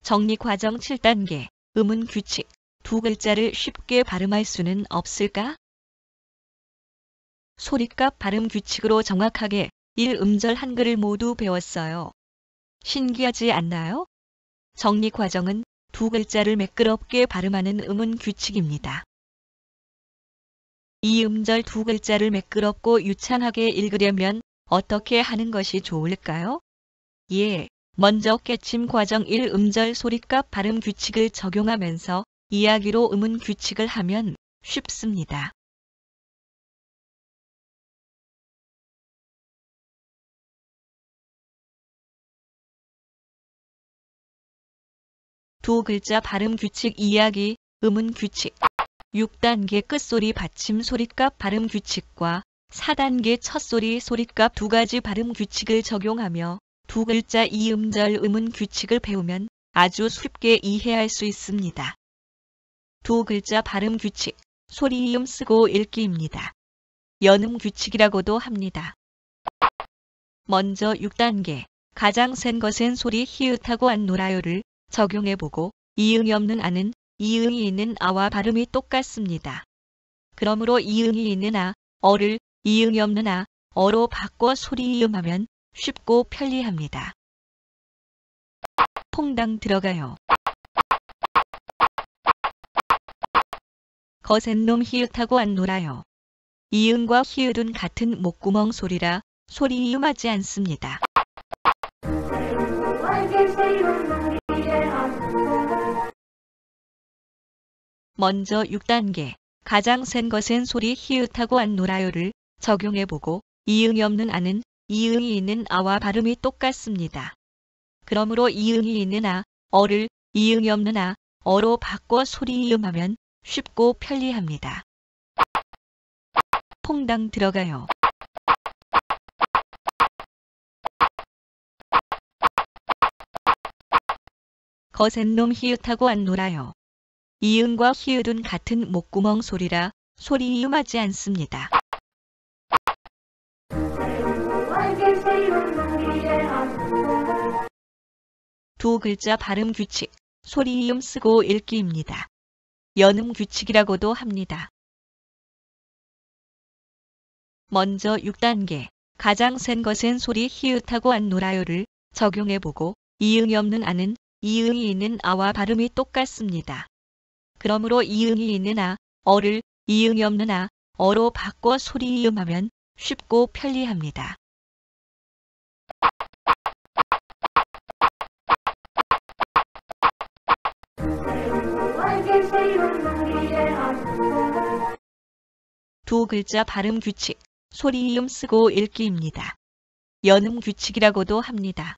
정리 과정 7단계. 음은 규칙. 두 글자를 쉽게 발음할 수는 없을까? 소리값 발음 규칙으로 정확하게 1음절 한글을 모두 배웠어요. 신기하지 않나요? 정리 과정은 두 글자를 매끄럽게 발음하는 음은 규칙입니다. 이 음절 두 글자를 매끄럽고 유창하게 읽으려면 어떻게 하는 것이 좋을까요? 예, 먼저 깨침 과정 1음절 소리값 발음 규칙을 적용하면서 이야기로 음은 규칙을 하면 쉽습니다. 두 글자 발음 규칙 이야기, 음은 규칙. 6단계 끝소리 받침 소리값 발음 규칙과 4단계 첫소리 소리값 두 가지 발음 규칙을 적용하며 두 글자 이음절 음은 규칙을 배우면 아주 쉽게 이해할 수 있습니다. 두 글자 발음 규칙, 소리이음 쓰고 읽기입니다. 연음 규칙이라고도 합니다. 먼저 6단계, 가장 센 것엔 소리 히읗하고 안 놀아요를 적용해보고 이응이 없는 아는 이응이 있는 아와 발음이 똑같습니다. 그러므로 이응이 있는 아, 어를 이응이 없는 아, 어로 바꿔 소리이음하면 쉽고 편리합니다. 퐁당 들어가요. 거센 놈 히읗하고 안 놀아요. 이응과 히읗은 같은 목구멍 소리라 소리이음하지 않습니다. 먼저 6단계, 가장 센 것엔 소리 히읗하고 안 놀아요를 적용해보고 이응이 없는 아는 이응이 있는 아와 발음이 똑같습니다. 그러므로 이응이 있는 아, 어를 이응이 없는 아, 어로 바꿔 소리이음하면 쉽고 편리합니다. 퐁당 들어가요. 거센 놈 히읗하고 안 놀아요. 이응과 히읗은 같은 목구멍 소리라 소리이음하지 않습니다. 두 글자 발음 규칙, 소리이음 쓰고 읽기입니다. 연음 규칙이라고도 합니다. 먼저 6단계, 가장 센 것엔 소리 히읗하고 안 놀아요를 적용해보고 이응이 없는 아는 이응이 있는 아와 발음이 똑같습니다. 그러므로 이응이 있는 아, 어를 이응이 없는 아, 어로 바꿔 소리이음하면 쉽고 편리합니다. 두 글자 발음 규칙, 소리이음 쓰고 읽기입니다. 연음 규칙이라고도 합니다.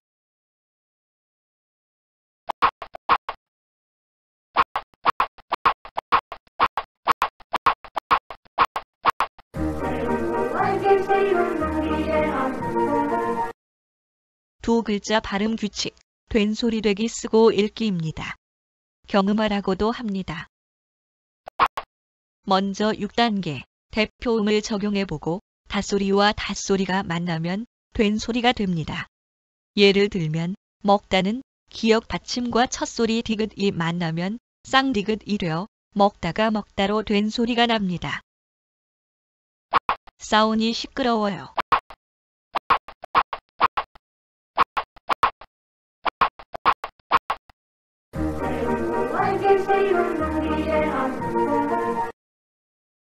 두 글자 발음 규칙, 된소리 되기 쓰고 읽기입니다. 경음하라고도 합니다. 먼저 6단계, 대표음을 적용해보고 닷소리와 닷소리가 만나면 된소리가 됩니다. 예를 들면 먹다는 기역 받침과 첫소리 디귿이 만나면 쌍디귿이 되어 먹다가 먹다로 된소리가 납니다. 싸우니 시끄러워요.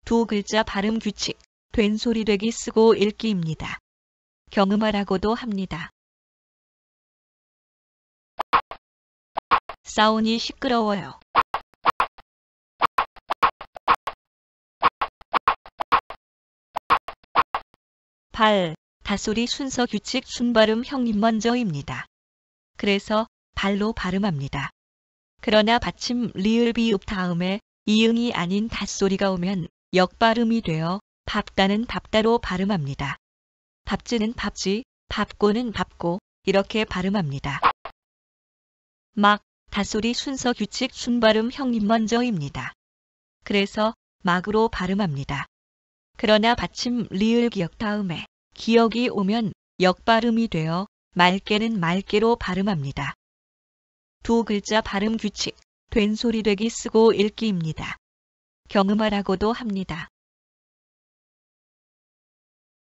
두 글자 발음 규칙, 된소리 되기 쓰고 읽기입니다. 경음하라고도 합니다. 싸우니 시끄러워요. 발, 닷소리 순서 규칙 순발음 형님 먼저입니다. 그래서 발로 발음합니다. 그러나 받침 리을 비읍 다음에 이응이 아닌 닷소리가 오면 역발음이 되어 밥다는 밥다로 발음합니다. 밥지는 밥지, 밥고는 밥고 이렇게 발음합니다. 막, 닷소리 순서 규칙 순발음 형님 먼저입니다. 그래서 막으로 발음합니다. 그러나 받침 리을 기역 다음에 기역이 오면 역발음이 되어 말개는 말개로 발음합니다. 두 글자 발음 규칙, 된소리 되기 쓰고 읽기입니다. 경음하라고도 합니다.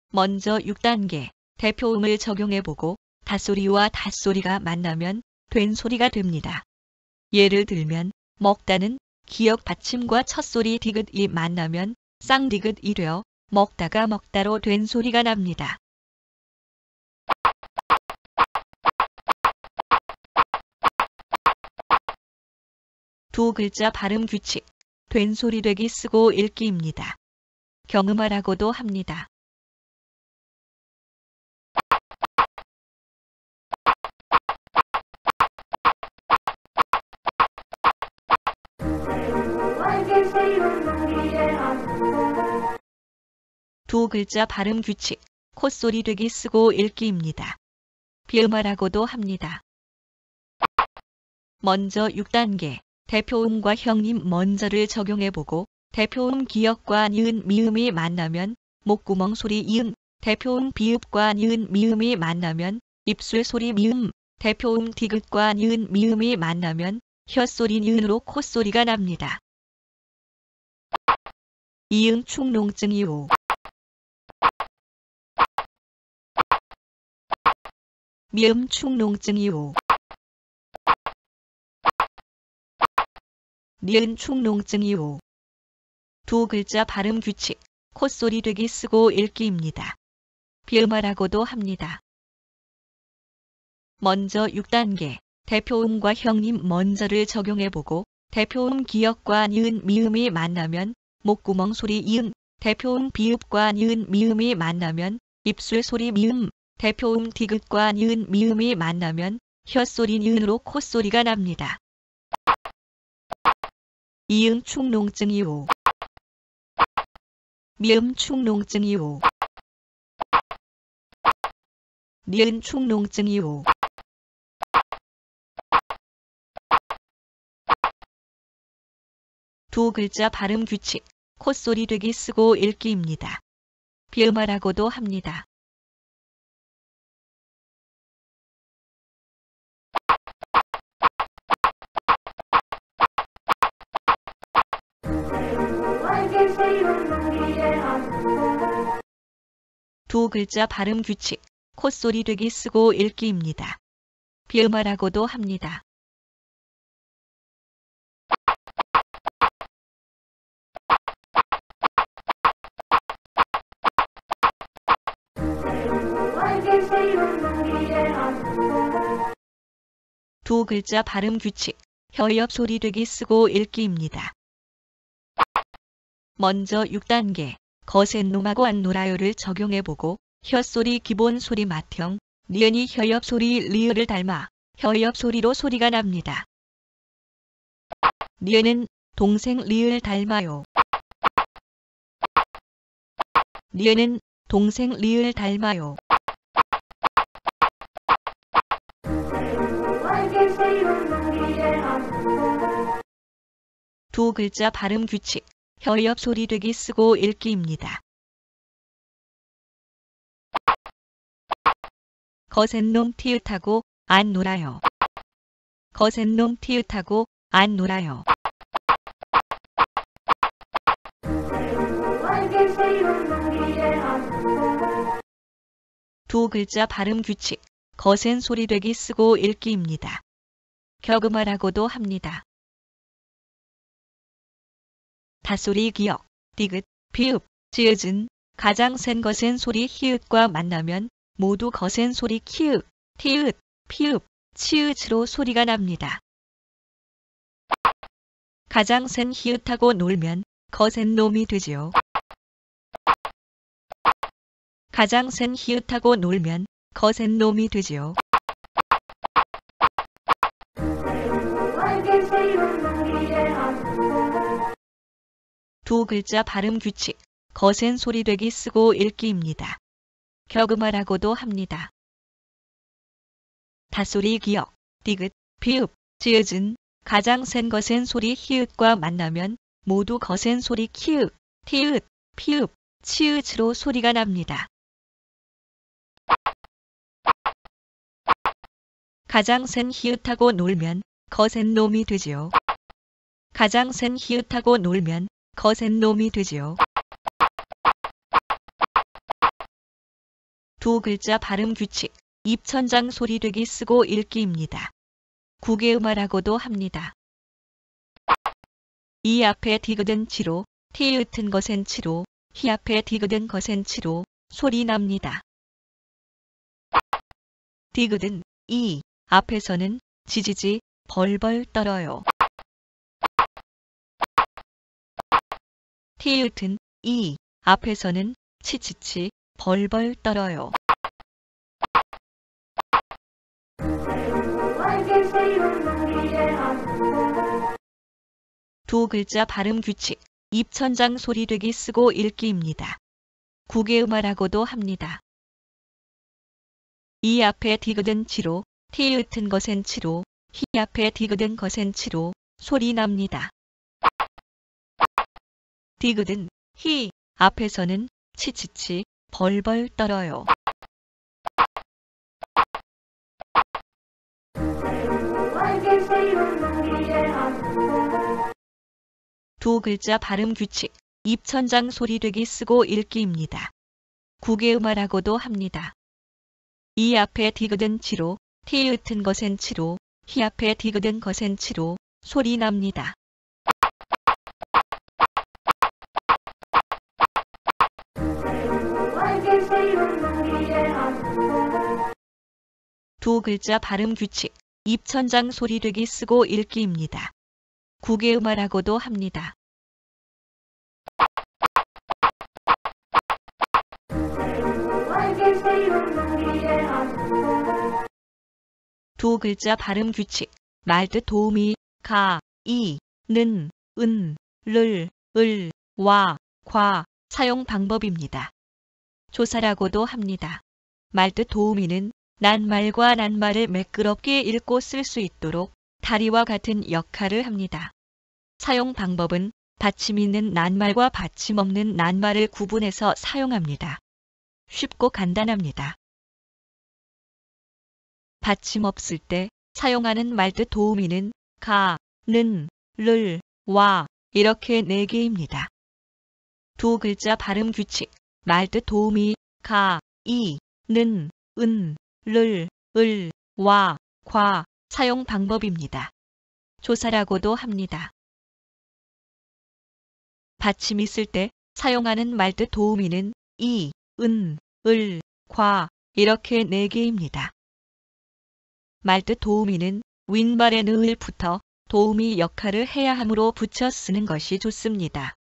먼저 6단계 대표음을 적용해보고 닷소리와 닷소리가 만나면 된소리가 됩니다. 예를 들면 먹다는 기역 받침과 첫소리 디귿이 만나면 쌍디귿이 되어 먹다가 먹다로 된소리가 납니다. 두 글자 발음 규칙, 된소리 되기 쓰고 읽기입니다. 경음하라고도 합니다. 두 글자 발음 규칙, 콧소리 되기 쓰고 읽기입니다. 비음하라고도 합니다. 먼저 6단계 대표음과 형님 먼저를 적용해보고 대표음 기역과 니은 미음이 만나면 목구멍 소리 이음, 대표음 비읍과 니은 미음이 만나면 입술 소리 미음, 대표음 디귿과 니은 미음이 만나면 혀소리 니은으로 콧소리가 납니다. 이응 축농증이 오. 미음 축농증이 오. 니은 축농증이 오. 두 글자 발음 규칙, 콧소리 되기 쓰고 읽기입니다. 비음하라고도 합니다. 먼저 6단계 대표음과 형님 먼저를 적용해보고 대표음 기역과 니은 미음이 만나면 목구멍 소리 이음, 대표음 비읍과 니은 미음이 만나면 입술 소리 미음, 대표음 디귿과 니은 미음이 만나면 혀소리 니은으로 콧소리가 납니다. 이응 축농증이 오. 미음 축농증이 오. 니은 축농증이 오. 두 글자 발음 규칙, 콧소리 되기 쓰고 읽기입니다. 비음하라고도 합니다. 두 글자 발음 규칙, 콧소리 되기 쓰고 읽기입니다. 비음하라고도 합니다. 두 글자 발음 규칙, 혀옆 소리 되기 쓰고 읽기입니다. 먼저 6단계 거센 놈하고 안 놀아요를 적용해보고 혀소리 기본 소리 맏형, 니은이 혀옆 소리 리을을 닮아 혀옆 소리로 소리가 납니다. 니은은 동생 리을 닮아요. 니은은 동생 리을 닮아요. 두 글자 발음 규칙, 혀옆 소리 되기 쓰고 읽기입니다. 거센 놈 티읕하고 안 놀아요. 거센 놈 티읕하고 안 놀아요. 두 글자 발음 규칙, 거센 소리 되기 쓰고 읽기입니다. 격음하라고도 합니다. 닷소리 기역, 디귿, 비읍, 지읒은 가장 센 거센 소리 히읗과 만나면 모두 거센 소리 키읔, 티읕, 피읕, 치읒으로 소리가 납니다. 가장 센 히읗하고 놀면 거센 놈이 되지요. 가장 센 히읗하고 놀면 거센 놈이 되지요. 두 글자 발음 규칙, 거센 소리 되기 쓰고 읽기입니다. 격음하라고도 합니다. 닷소리 기역, 디귿, 비읍, 지읒은 가장 센 거센 소리 히읗과 만나면 모두 거센 소리 키읔, 티읕, 피읕, 치읒으로 소리가 납니다. 가장 센 히읗하고 놀면 거센 놈이 되지요. 가장 센 히읗하고 놀면 거센 놈이 되지요. 두 글자 발음 규칙, 입천장 소리되기 쓰고 읽기입니다. 구개음화라고도 합니다. 이 앞에 디귿은 치로, 티읕은 거센 치로, 히 앞에 디귿은 거센 치로 소리 납니다. 디귿은 이 앞에서는 지지지 벌벌 떨어요. 티읕은 이 앞에서는 치치치 벌벌 떨어요. 두 글자 발음 규칙, 입천장 소리되기 쓰고 읽기입니다. 구개음화라고도 합니다. 이 앞에 디귿은 치로, 티읕은 거센 치로, 히 앞에 디귿은 거센 치로 소리 납니다. 디귿은 히 앞에서는 치치치 벌벌 떨어요. 두 글자 발음 규칙, 입천장 소리되기 쓰고 읽기입니다. 구개음화라고도 합니다. 이 앞에 디귿은 치로, 티읕은 거센 치로, 히 앞에 디귿은 거센 치로 소리 납니다. 두 글자 발음 규칙, 입천장 소리되기 쓰고 읽기입니다. 구개음화라고도 합니다. 두 글자 발음 규칙, 말뜻 도우미, 가, 이, 는, 은, 를, 을, 와, 과 사용 방법입니다. 조사라고도 합니다. 말뜻 도우미는 낱말과 낱말을 매끄럽게 읽고 쓸 수 있도록 다리와 같은 역할을 합니다. 사용 방법은 받침 있는 낱말과 받침 없는 낱말을 구분해서 사용합니다. 쉽고 간단합니다. 받침 없을 때 사용하는 말뜻 도우미는 가, 는, 를, 와 이렇게 4개입니다. 두 글자 발음 규칙, 말뜻 도우미, 가, 이, 는, 은, 를, 을, 와, 과 사용 방법입니다. 조사라고도 합니다. 받침 있을 때 사용하는 말뜻 도우미는 이, 은, 을, 과 이렇게 4개입니다. 말뜻 도우미는 윗말에 느을 붙어 도우미 역할을 해야 하므로 붙여 쓰는 것이 좋습니다.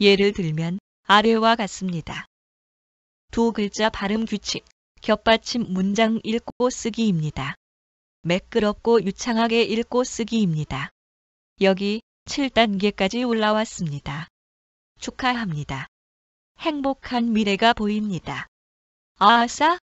예를 들면 아래와 같습니다. 두 글자 발음 규칙, 겹받침 문장 읽고 쓰기입니다. 매끄럽고 유창하게 읽고 쓰기입니다. 여기 7단계까지 올라왔습니다. 축하합니다. 행복한 미래가 보입니다. 아싸!